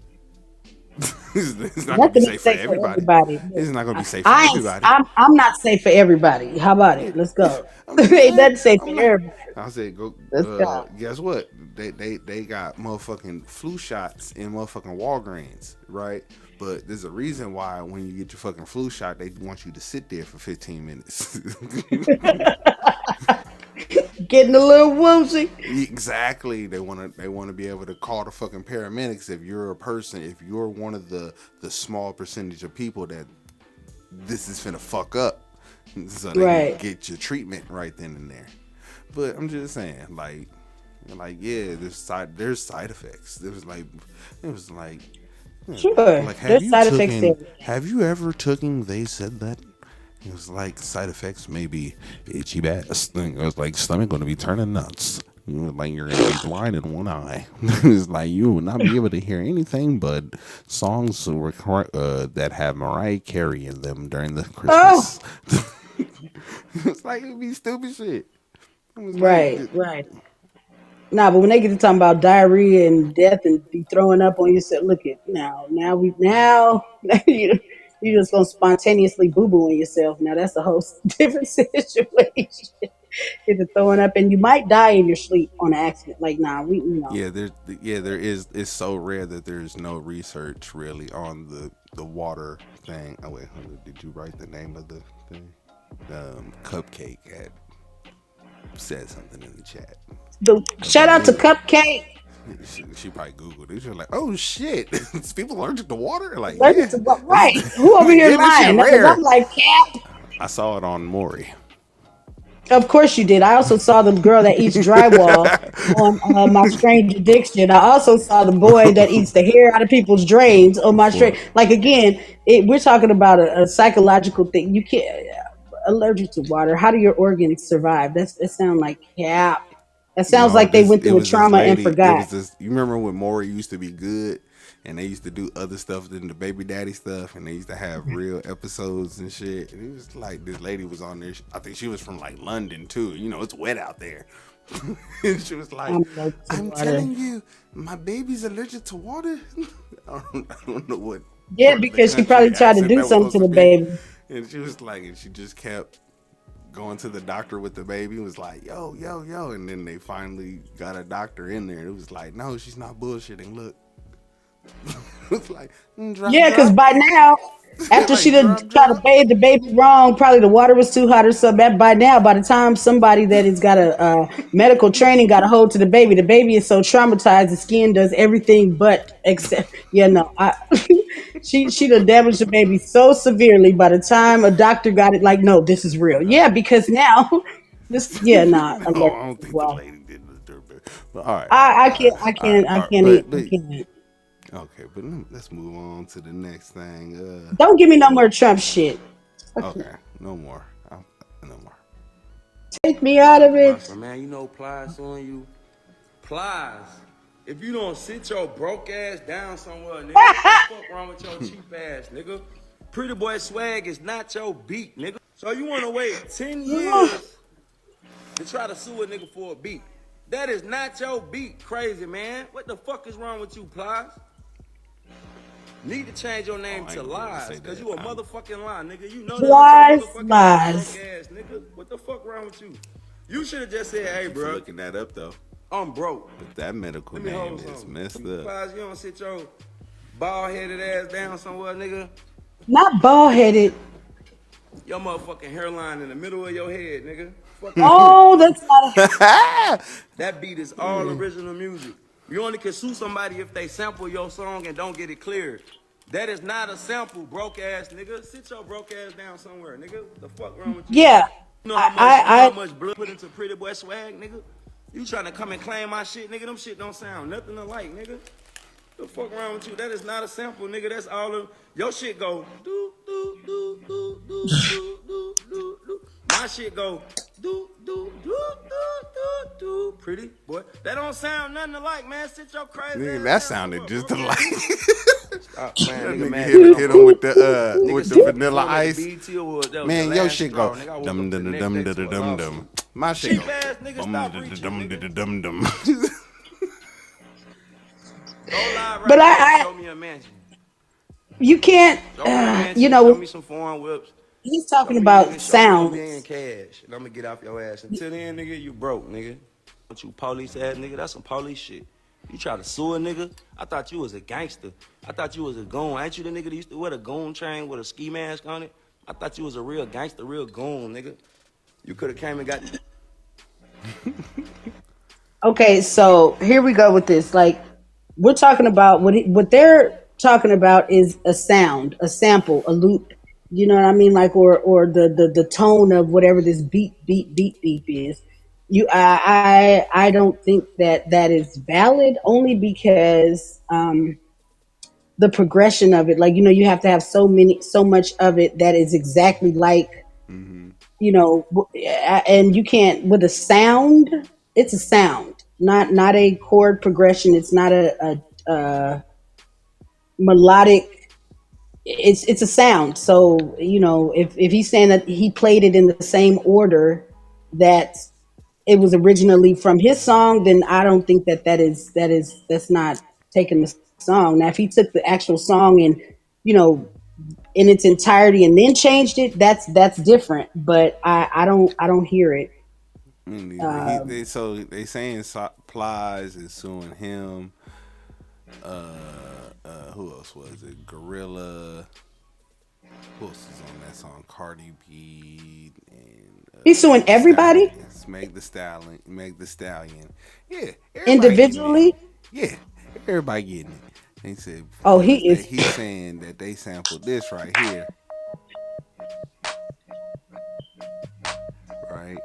It's not gonna be nothing is safe for safe for everybody. everybody. It's not gonna be safe for I ain't. everybody. I'm not safe for everybody. How about it? Let's go. I'm just Ain't saying. nothing safe I'm for like, everybody. I said, go. Let's go. Guess what? They got motherfucking flu shots in motherfucking Walgreens, right? But there's a reason why when you get your fucking flu shot, they want you to sit there for 15 minutes. Getting a little woozy. Exactly. They want to be able to call the fucking paramedics if you're one of the small percentage of people that this is finna fuck up, so they can Right. get your treatment right then and there. But I'm just saying, yeah, there's side effects. It was like Sure. There's side effects to everything. have you ever taken they said that it was like side effects maybe itchy bad. It was like stomach going to be turning nuts. Like you're gonna be blind in one eye. It's like you will not be able to hear anything but songs that have Mariah Carey in them during the Oh, Christmas. It's like it'd be stupid shit. It was like, right, right. Nah, but when they get to talking about diarrhea and death and be throwing up on yourself, look at now you you just gonna spontaneously boo boo on yourself. Now that's a whole different situation. Get to throwing up, and you might die in your sleep on an accident. Like, nah, we you know. There is. It's so rare that there's no research really on the water thing. Oh wait, hold on, did you write the name of the thing? Cupcake had said something in the chat. The shout out to Cupcake. She probably Googled it. She was like, "Oh shit, is people allergic to water?" Like, Allergic yeah, to what? Right? Who over like, here yeah, this shit lying? Because rare. I'm like, Cap. I saw it on Maury. Of course you did. I also saw the girl that eats drywall on My Strange Addiction. I also saw the boy that eats the hair out of people's drains on My Strange. Before. Like again, we're talking about a psychological thing. You can't allergic to water. How do your organs survive? That sounds like Cap. That sounds No, like they this went it through a was this trauma and lady. It forgot. was this. You remember when Maury used to be good, and they used to do other stuff than the baby daddy stuff, and they used to have real episodes and shit. And it was like this lady was on there. I think she was from like London too. You know, it's wet out there. And she was like, I'm allergic to "I'm water. telling you, my baby's allergic to water." I don't know what Yeah, part of the because she country probably tried to accent do that was something supposed to to the be. baby. And she was like, and she just kept going to the doctor with the baby. Was like, yo, yo, yo. And then they finally got a doctor in there. It was like, no, she's not bullshitting. Look. It's like, drop, Yeah, because drop. by now, after she Like, done drop, tried to drop. bathe the baby wrong, probably the water was too hot or something. By now, by the time somebody that has got a medical training got a hold to the baby is so traumatized, the skin does everything but except. Yeah, no, she done damaged the baby so severely. By the time a doctor got it, like, no, this is real. Yeah, because now this. Yeah, nah, I'm No, like, I don't think the well, lady did the dirt. But all right, all right, I all right, can't, I all right, can't, I all right. can't, eat, I But can't. okay, but let's move on to the next thing. Don't give me no more Trump shit. Okay, no more. No more. Take me out of it. Monster, man, you know Plies on you. Plies. If you don't sit your broke ass down somewhere, nigga, what the fuck wrong with your cheap ass, nigga? Pretty boy swag is not your beat, nigga. So you wanna wait 10 years to try to sue a nigga for a beat. That is not your beat, crazy man. What the fuck is wrong with you, Plies? Need to change your name to Lies, cause you a motherfucking lie, nigga. You know that Lies, with your motherfucking lies. broke ass, nigga. What the fuck wrong with you? You should have just said, hey, Thank you for bro, looking that up though. I'm broke. But that medical Let me name hold is something. messed up. Plies, you don't sit your bald-headed ass down somewhere, nigga. Not bald headed. Your motherfucking hairline in the middle of your head, nigga. Fuck you think. Oh, that's not a. That beat is all original music. You only can sue somebody if they sample your song and don't get it cleared. That is not a sample, broke ass nigga. Sit your broke ass down somewhere, nigga. What the fuck wrong with you? Yeah. You know I, how much blood put into Pretty Boy swag, nigga? You trying to come and claim my shit, nigga? Them shit don't sound nothing alike, nigga. The fuck wrong with you? That is not a sample, nigga. That's all of your shit go do do do do do do do do do. My shit go do do do do do do. Pretty boy, that don't sound nothing alike, man. Sit your crazy. Nigga, ass that down sounded somewhere, just bro. alike. Stop That playing, nigga. nigga Man, hit him with the vanilla ice. Man, Man, your shit go dum dum dum dum dum dum dum. My shit Cheap go ass nigga, stop reaching, dum nigga. dum dum. Go live right but now and I, show me a mansion. you can't. Show me a mansion. You Show know, me some foreign whips. he's Show talking me, about nigga. Show me $1 million sounds. cash, and I'm gonna get off your ass. Until then, nigga, you broke, nigga. What you police ass nigga? That's some police shit. You try to sue a nigga? I thought you was a gangster. I thought you was a goon. Ain't you the nigga that used to wear the goon chain with a ski mask on it? I thought you was a real gangster, real goon, nigga. You could have came and got. Okay, so here we go with this. Like, we're talking about what they're talking about is a sound, a sample, a loop. You know what I mean? Like, or the tone of whatever this beep is. I don't think that that is valid only because the progression of it. Like, you know, you have to have so much of it that is exactly like, you know, and you can't with a sound. It's a sound, not a chord progression. It's not a melodic. It's a sound. So, you know, if he's saying that he played it in the same order that it was originally from his song, then I don't think that's not taking the song. Now, if he took the actual song and you know in its entirety and then changed it, that's different. But I don't hear it. Me neither. Um, They saying Plies is suing him. Who else was it? Gorilla. Who else is on that song? Cardi B and he's suing Meg the everybody Stallion. Meg the Stallion. Yeah, everybody getting it. individually. Yeah, everybody getting it. They said Oh, because he is. he's saying that they sampled this right here, right?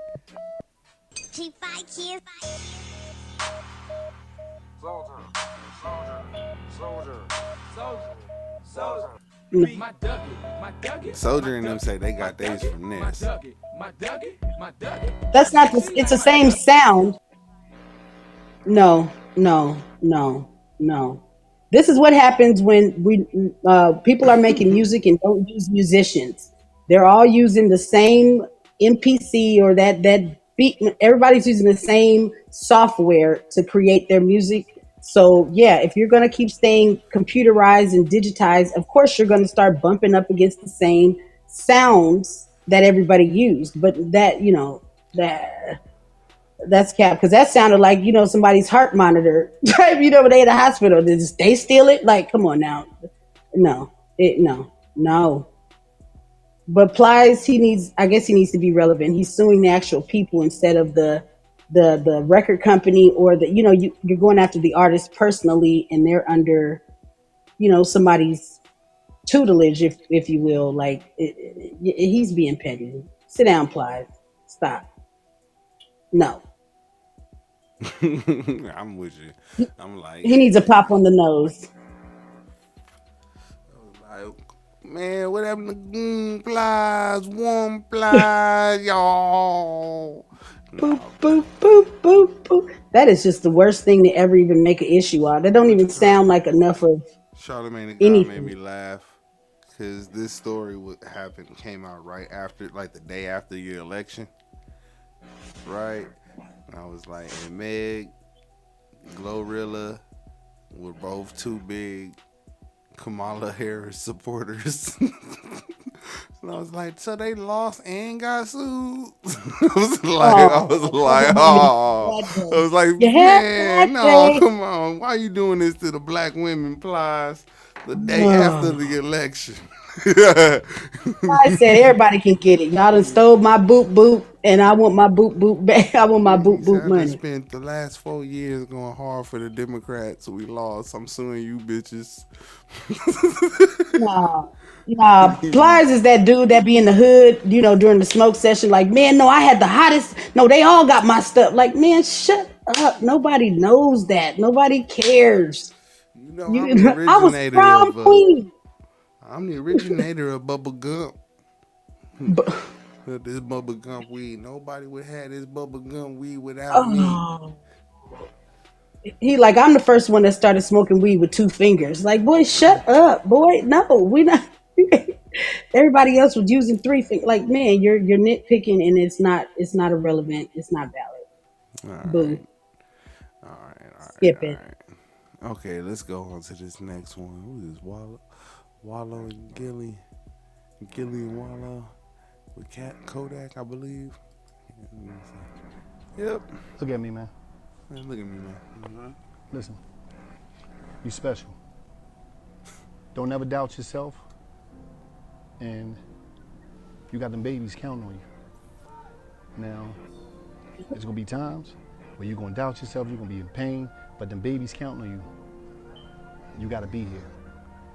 No, Soldier and them say they got theirs from this. that's not. It's the same sound. No, no, no, no. This is what happens when people are making music and don't use musicians. They're all using the same MPC or that beat. Everybody's using the same software to create their music. So yeah, if you're gonna keep staying computerized and digitized, of course you're gonna start bumping up against the same sounds that everybody used. But that's cap because that sounded like somebody's heart monitor. Right? When they in the hospital, they steal it. Like, come on now, no. But Plies, I guess he needs to be relevant. He's suing the actual people instead of the record company or you're going after the artist personally, and they're under somebody's tutelage, if you will. Like he's being petty. Sit down, Plies. Stop. No. I'm with you. I'm like, He needs a pop on the nose. man, what happened to Plies? One Plies, y'all. Boop, boop, boop, boop, boop. That is just the worst thing to ever even make an issue out. That don't even sound like enough of Charlamagne the God made me anything. laugh because this story came out right after, like the day after your election, right? And I was like, and Meg, Glorilla were both two big Kamala Harris supporters. And I was like, so they lost and got sued. I was like, oh, I was like, You had man, that no, day. come on, why you doing this to the black women, Plies, the day after Oh. the election? I said everybody can get it. Y'all done stole my boot boot, and I want my boot boot back. I want my boot He said, boot I just money. spent the last 4 years going hard for the Democrats. We lost. I'm suing you, bitches. Nah, nah. Plies is that dude that be in the hood, during the smoke session. Like, man, no, I had the hottest. No, they all got my stuff. Like, man, shut up. Nobody knows that. Nobody cares. You know, I'm the I was originator prom of queen. Bubba Gump. But, This Bubba Gump weed. Nobody would have this Bubba Gump weed without me. oh, he like I'm the first one that started smoking weed with two fingers. Like, boy, shut up, boy. No, we not. Everybody else was using three fingers. Like, man, you're nitpicking, and it's not irrelevant. It's not valid. All Boo. right. Skip it. Okay, let's go on to this next one. Who is this? Wallow and Gilly and Wallow with Kodak, I believe. Yep. Look at me, man. Man, look at me, man. Listen, you special. Don't ever doubt yourself. And you got them babies counting on you. Now, there's gonna be times where you're gonna doubt yourself, you're gonna be in pain, but them babies counting on you. You gotta be here.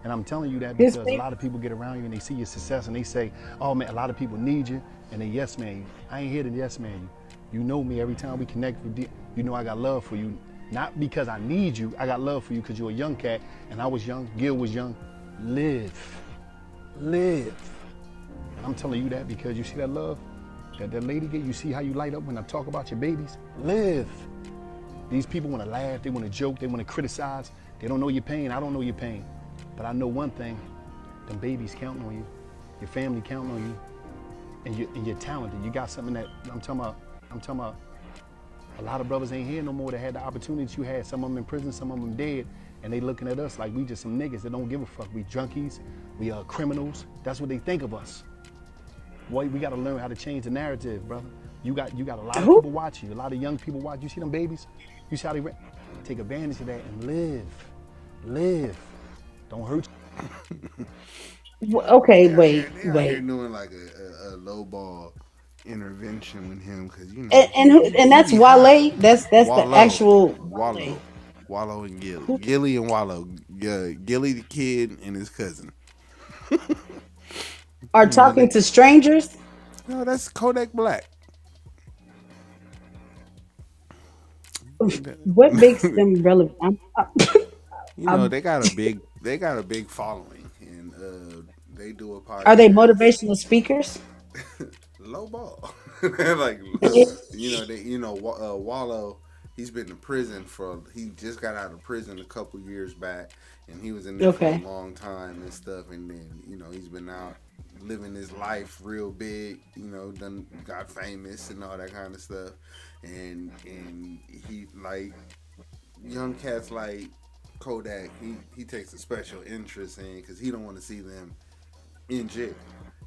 And I'm telling you that because a lot of people get around you and they see your success and they say, oh man, a lot of people need you, and they yes man you. I ain't here to yes man you. You know me, every time we connect with you know I got love for you. Not because I need you, I got love for you because you're a young cat and I was young, Gil was young. Live. I'm telling you that because you see that love that lady get, you see how you light up when I talk about your babies? Live. These people want to laugh, they want to joke, they want to criticize. They don't know your pain, I don't know your pain. But I know one thing, them babies counting on you, your family counting on you, and you're talented. You got something that I'm talking about A lot of brothers ain't here no more that had the opportunities you had. Some of them in prison, some of them dead, and they looking at us like we just some niggas that don't give a fuck. We junkies, we are criminals. That's what they think of us. Boy, we gotta learn how to change the narrative, brother. You got a lot of people watching you, a lot of young people watch you. See them babies? You see how they take advantage of that and live. Don't hurt Okay, They out wait, here, they out here wait. doing like a low ball intervention with him because you know And he that's be high. Wale. That's the Wallow, actual Wale. Wallow, Wallow and Gilly, Who Gilly and Wallow, Gilly the kid and his cousin. are You know talking they. to strangers? No, that's Kodak Black. What makes them relevant? You know I'm, they got a big following and they do a are they podcast. motivational speakers? Low ball. Like Wallow, he's been in prison he just got out of prison a couple years back and he was in there for a Okay. long time and stuff and then he's been out living his life real big, done got famous and all that kind of stuff and he like young cats like Kodak, he takes a special interest in because he don't want to see them in jail.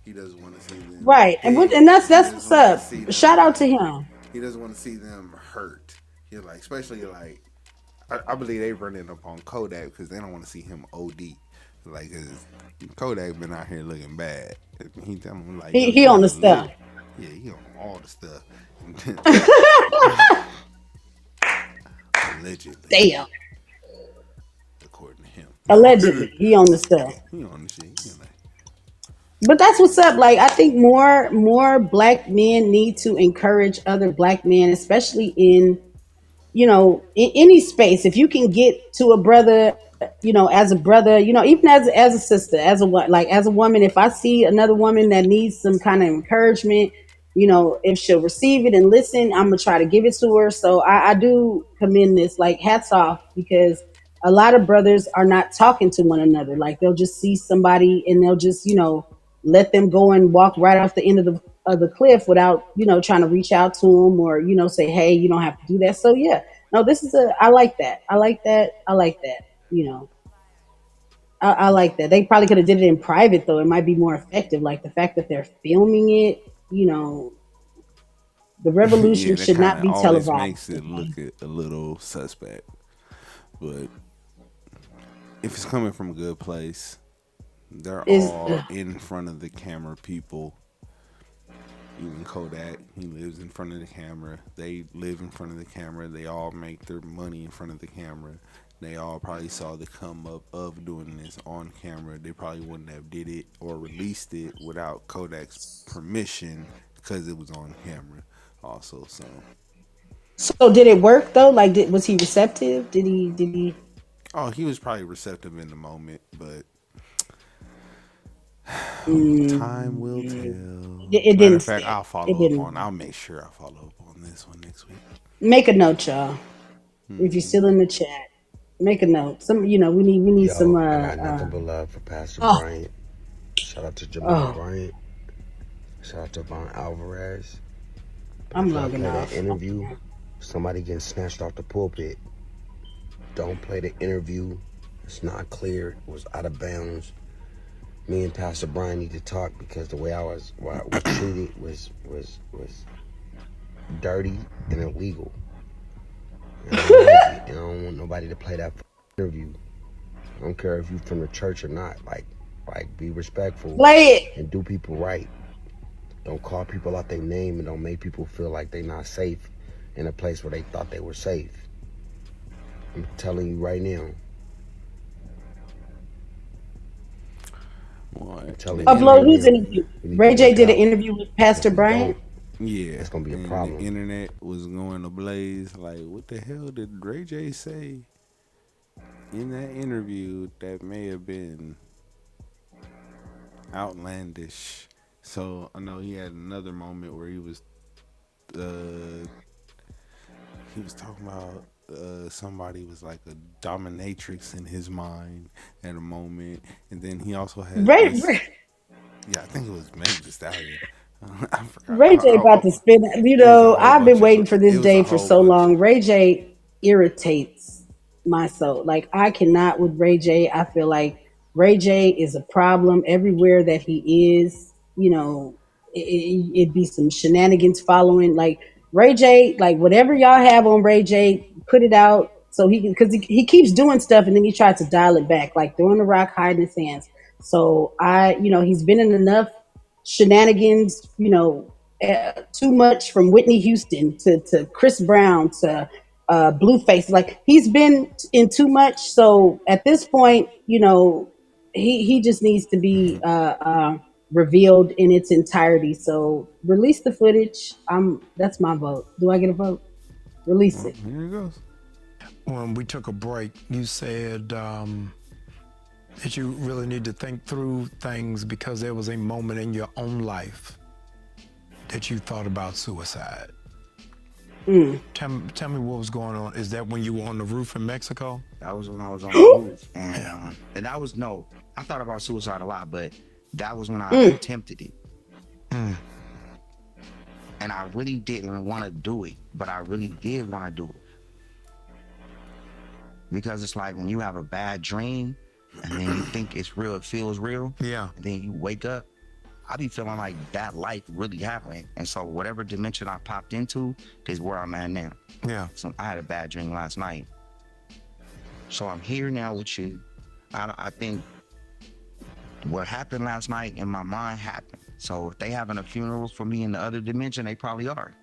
He doesn't want to see them Right. dead. And that's He that's doesn't what's want to up. see them Shout out to like him. he doesn't want to see them hurt. He like especially like I believe they running up on Kodak because they don't want to see him OD. Like 'cause Kodak been out here looking bad. He tell him like, yo, He you on the gotta stuff. live. Yeah, he on all the stuff. Allegedly, Damn. according to Allegedly, him. he on the stuff. He on the shit. He like, But that's what's up. Like I think more black men need to encourage other black men, especially in in any space. If you can get to a brother, as a brother, even as a sister, as a woman, if I see another woman that needs some kind of encouragement, if she'll receive it and listen, I'm gonna try to give it to her. So I do commend this, like hats off, because a lot of brothers are not talking to one another. Like they'll just see somebody and they'll just, let them go and walk right off the end of the cliff without, trying to reach out to them or, say, hey, you don't have to do that. So yeah, no, I like that. I like that. I like that. I like that. They probably could have did it in private though. It might be more effective. Like the fact that they're filming it, the yeah, revolution that should kind not of be always televised. makes it look a little suspect. But if it's coming from a good place, they're Is all in front of the camera people. Even Kodak, he lives in front of the camera. They live in front of the camera. They all make their money in front of the camera. They all probably saw the come up of doing this on camera. They probably wouldn't have did it or released it without Kodak's permission because it was on camera. Also, so so did it work though? Like was he receptive? Did he he was probably receptive in the moment, but time will mm, tell. it Matter didn't of fact, stick. I'll It follow up didn't on. work. I'll make sure I follow up on this one next week. Make a note, y'all. If you're Hmm. still in the chat, make a note. Some, we need some. Yo, I got nothing but love for Pastor Oh, Bryant. Shout out to Jamal oh, Bryant. Shout out to Von Alvarez. But I'm if y'all logging play that off. interview, somebody getting snatched off the pulpit. Don't play the interview. It's not clear. It was out of bounds. Me and Pastor Brian need to talk because the way I was treated was dirty and illegal. And I don't like it. And I don't want nobody to play that interview. I don't care if you from the church or not. Like be respectful Play it. and do people right. Don't call people out their name and don't make people feel like they're not safe in a place where they thought they were safe. I'm telling you right now. I'm telling you Upload right whose now. interview? We need to Ray J work did an out. interview with If Pastor we don't, Bryant. Yeah, it's gonna be a and problem. the internet was going ablaze. Like, what the hell did Ray J say in that interview that may have been outlandish? So I know he had another moment where uh, he was talking about somebody was like a dominatrix in his mind at a moment, and then he also had Ray, this. Ray, Yeah, I think it was Meg Thee Stallion. I forgot. Ray J about to spin. You It was a know, whole I've been bunch of. waiting for this It was a day for whole so bunch. long. Ray J irritates my soul. Like I cannot with Ray J. I feel like Ray J is a problem everywhere that he is. You know, it'd be some shenanigans following. Like Ray J, like whatever y'all have on Ray J, put it out so he can because he keeps doing stuff and then he tries to dial it back, like throwing the rock, hiding his hands. So he's been in enough shenanigans, too much from Whitney Houston to Chris Brown to Blueface. Like he's been in too much. So at this point, he just needs to be revealed in its entirety. So release the footage. That's my vote. Do I get a vote? Release it. Here it goes. When we took a break, you said that you really need to think through things because there was a moment in your own life that you thought about suicide. Tell me what was going on. Is that when you were on the roof in Mexico? That was when I was on the roof. And that was, no, I thought about suicide a lot, but that was when I attempted it. And I really didn't want to do it, but I really did want to do it. Because it's like when you have a bad dream and then you think it's real, it feels real. Yeah. And then you wake up, I be feeling like that life really happened. And so whatever dimension I popped into is where I'm at now. Yeah. So I had a bad dream last night. So I'm here now with you. I think what happened last night in my mind happened. So if they having a funeral for me in the other dimension, they probably are.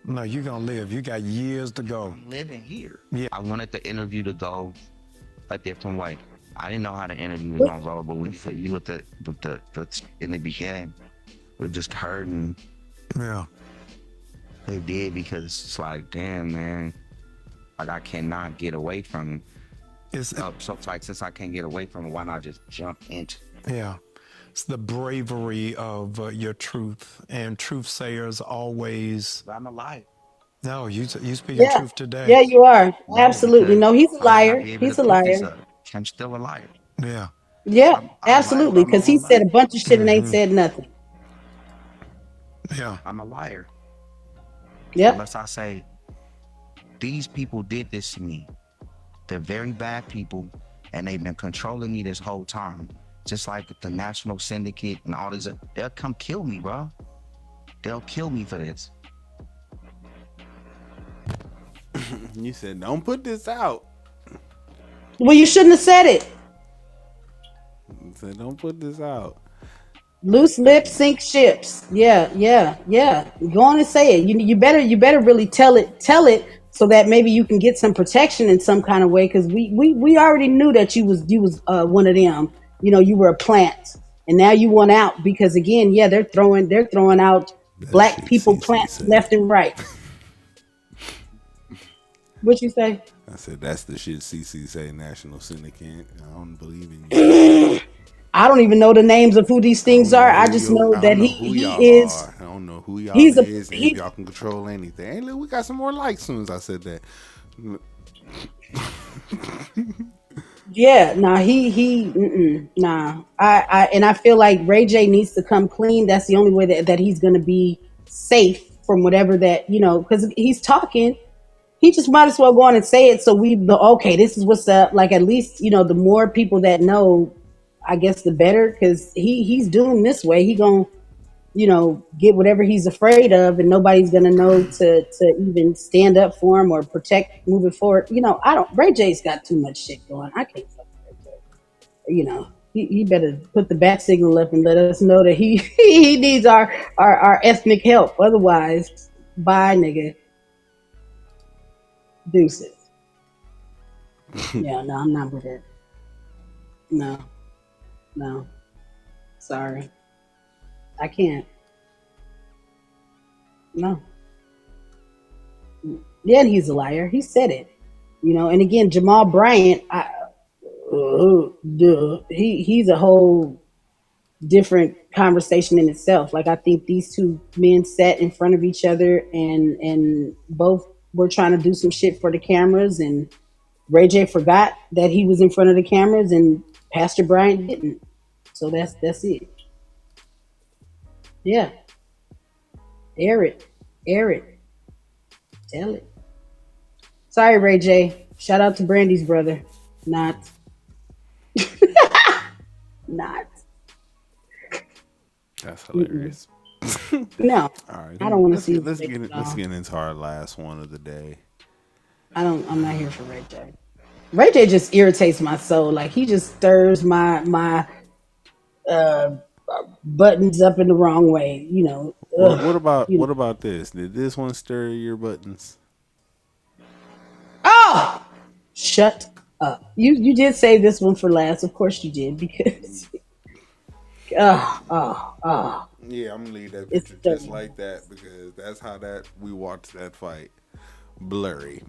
No, you're going to live. You got years to go. I'm living here. Yeah. I wanted the interview to go a different way. I didn't know how the interview was going to go, but when you looked at the in the beginning, we just hurting. Yeah. They did because it's like, damn, man, like I cannot get away from it. So it's like, since I can't get away from it, why not just jump into it? Yeah. It's the bravery of your truth, and truth sayers always. But I'm a liar. No, you speaking truth today. Yeah, you are. No, Absolutely. No, he's a I might not liar. be able He's to a put this liar. up. I'm still a liar. Yeah. Yeah, I'm absolutely. lying about my Because he own said a life. bunch of shit and ain't said nothing. Yeah. I'm a liar. Yep. Unless I say, these people did this to me. They're very bad people, and they've been controlling me this whole time. Just like the National Syndicate and all this. They'll come kill me, bro. They'll kill me for this. You said, don't put this out. Well, you shouldn't have said it. You said, don't put this out. Loose lips sink ships. Yeah. Go on and say it. You better really tell it so that maybe you can get some protection in some kind of way. Because we already knew that you was one of them. You were a plant, and now you want out because again, yeah, they're throwing out black people plants left and right. What you say? I said, that's the shit CC say, National Syndicate. I don't believe in you. I don't even know the names of who these things are. I just know that he is. I don't know who y'all He's is and if he, y'all can control anything. Hey, look, we got some more likes soon as I said that. Yeah, nah, nah. I feel like Ray J needs to come clean. That's the only way that he's gonna be safe from whatever that because he's talking. He just might as well go on and say it so okay, this is what's up. Like at least the more people that know, I guess the better because he's doing this way. He gonna get whatever he's afraid of, and nobody's gonna know to even stand up for him or protect moving forward. Ray J's got too much shit going. I can't fuck with Ray J. He better put the bat signal up and let us know that he needs our ethnic help. Otherwise, bye, nigga. Deuces. Yeah, no, I'm not with it. No. Sorry. I can't. No. Yeah, he's a liar. He said it. And again, Jamal Bryant, he's a whole different conversation in itself. Like I think these two men sat in front of each other and both were trying to do some shit for the cameras, and Ray J forgot that he was in front of the cameras and Pastor Bryant didn't. So that's it. Yeah. Air it. Air it. Tell it. Sorry, Ray J. Shout out to Brandy's brother. Not. Not. That's Mm-mm. hilarious. No. All right, I don't want to let's see get his let's face get at let's all. get into our last one of the day. I'm not here for Ray J. Ray J just irritates my soul. Like he just stirs my uh buttons up in the wrong way. What Ugh, what about you know. what about this? Did this one stir your buttons? Oh, shut up. You did save this one for last. Of course you did because oh, Yeah, I'm gonna leave that it's picture just stirring. like that because that's how that we watched that fight. Blurry,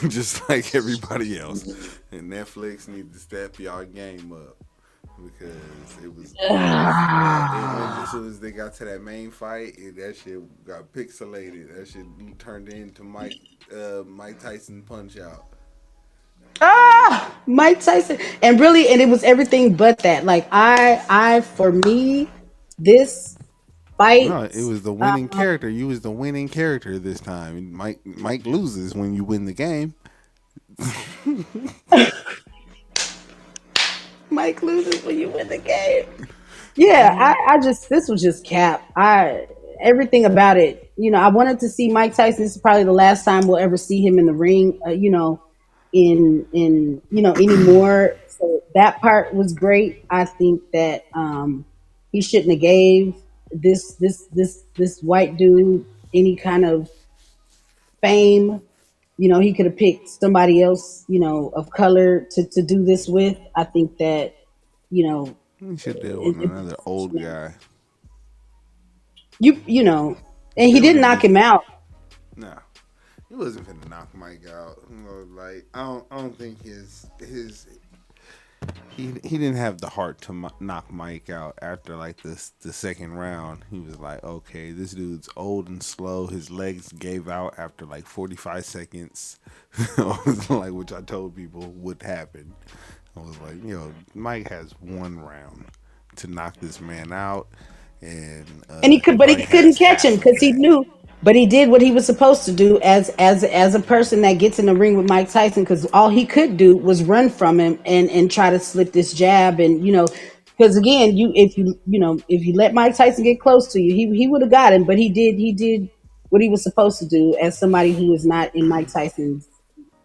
just like everybody else. And Netflix need to step y'all game up because it was it went as soon as they got to that main fight, that shit got pixelated. That shit turned into Mike Tyson Punch Out. Mike Tyson, and it was everything but that. Like for me, this No, fight. it was the winning character. You was the winning character this time. Mike loses when you win the game. Mike loses when you win the game. Yeah, I just this was just cap. Everything about it. I wanted to see Mike Tyson. This is probably the last time we'll ever see him in the ring. In anymore. So that part was great. I think that he shouldn't have gave this white dude any kind of fame. He could have picked somebody else, of color to do this with. I think that, you know, You should deal with it another old guy. and he They don't didn't even knock be. him out. Nah, he wasn't finna knock Mike out. Like I don't think he didn't have the heart to knock Mike out after like the second round. He was like, okay, this dude's old and slow. His legs gave out after like 45 seconds. Like which I told people would happen. I was like, Mike has one round to knock this man out, and And he but he probably couldn't has catch him half of because he that. knew. But he did what he was supposed to do as a person that gets in the ring with Mike Tyson, because all he could do was run from him and try to slip this jab, and because again, if you let Mike Tyson get close to you, he would have got him. But he did what he was supposed to do as somebody who is not in Mike Tyson's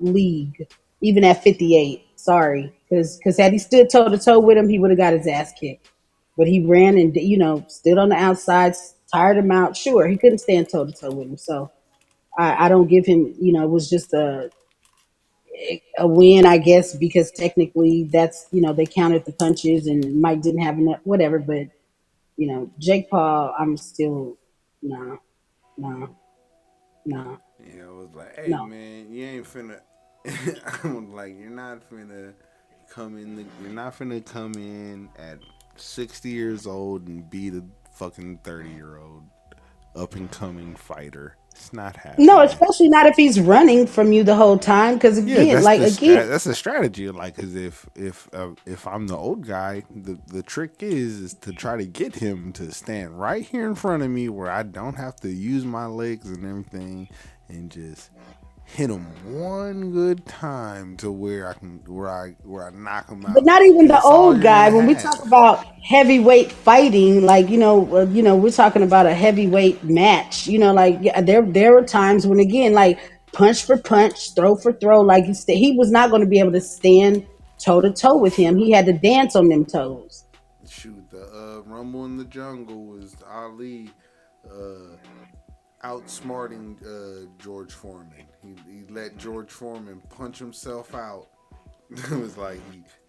league, even at 58. Sorry, because had he stood toe to toe with him, he would have got his ass kicked. But he ran and stood on the outside, tired him out. Sure, he couldn't stand toe to toe with him. So I don't give him. It was just a win, I guess, because technically that's they counted the punches and Mike didn't have enough. Whatever, but Jake Paul, I'm still no, no, no, Yeah, I was like, hey no. man, you ain't finna. I'm like, you're not finna come in at 60 years old and beat a fucking 30-year-old up and coming fighter. It's not No, happening. especially not if he's running from you the whole time. Because Yeah, again, like again, that's a strategy. Like, cause if I'm the old guy, the trick is to try to get him to stand right here in front of me where I don't have to use my legs and everything, and just hit him one good time to where I knock him but out. not even the That's all old you're guy. gonna When we talk have. about heavyweight fighting, like we're talking about a heavyweight match. Like yeah, there were times when again, like punch for punch, throw for throw, like he was not going to be able to stand toe to toe with him. He had to dance on them toes. Shoot, the Rumble in the Jungle was Ali uh, outsmarting George Foreman. He let George Foreman punch himself out. It was like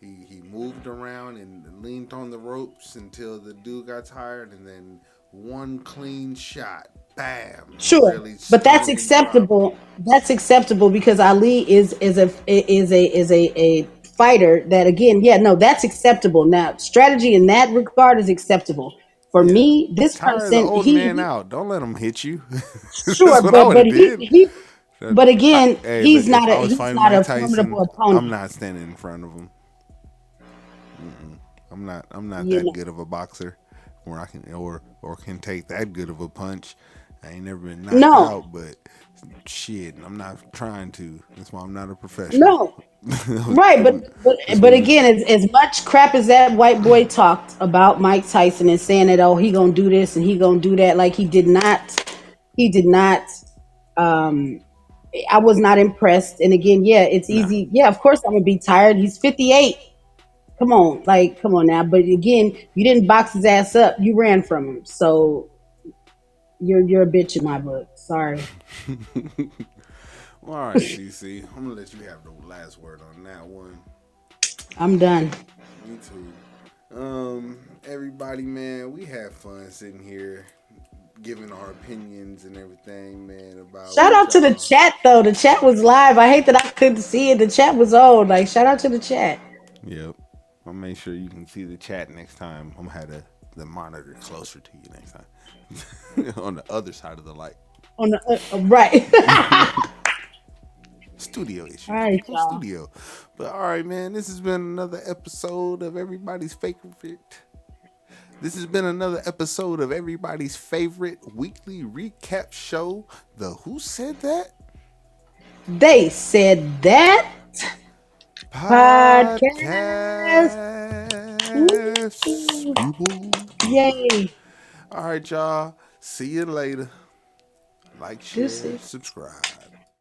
he moved around and leaned on the ropes until the dude got tired, and then one clean shot, bam, Sure, really but that's stung and dropped him. acceptable. That's acceptable because Ali is a fighter that again, yeah, no, that's acceptable. Now, strategy in that regard is acceptable. For Yeah, me, this tire the person, old man out. Don't let him hit you. That's sure, what I would but have did. but again, Hey, look, if I was he's fighting not Mike a Tyson, formidable I'm opponent. not standing in front of him. I'm not You that know, good of a boxer where I can or can take that good of a punch. I ain't never been knocked No, out, but shit, I'm not trying to. That's why I'm not a professional. no. Right, That's but what we. again, as much crap as that white boy talked about Mike Tyson and saying that, oh, he gonna do this and he gonna do that, like he did not. Um, I was not impressed. And again, yeah, it's Nah. easy. Yeah, of course I'm gonna be tired. He's 58. Come on now. But again, you didn't box his ass up. You ran from him. So you're a bitch in my book. Sorry. Well, all right, CC. I'm gonna let you have the last word on that one. I'm done. Me too. Everybody, man, we had fun sitting here giving our opinions and everything, man, about Shout what out to the y'all. chat though. The chat was live. I hate that I couldn't see it. The chat was on. Like shout out to the chat. Yep. I'll make sure you can see the chat next time. I'm gonna have the monitor closer to you next time. On the other side of the light. On the right. Studio issues. All right, Home y'all. studio. But all right, man. This has been another episode of everybody's favorite. This has been another episode of everybody's favorite weekly recap show. The Who Said That? They said that podcast. Podcast. People. Yay. All right, y'all. See you later. Like, share, Juicy. subscribe.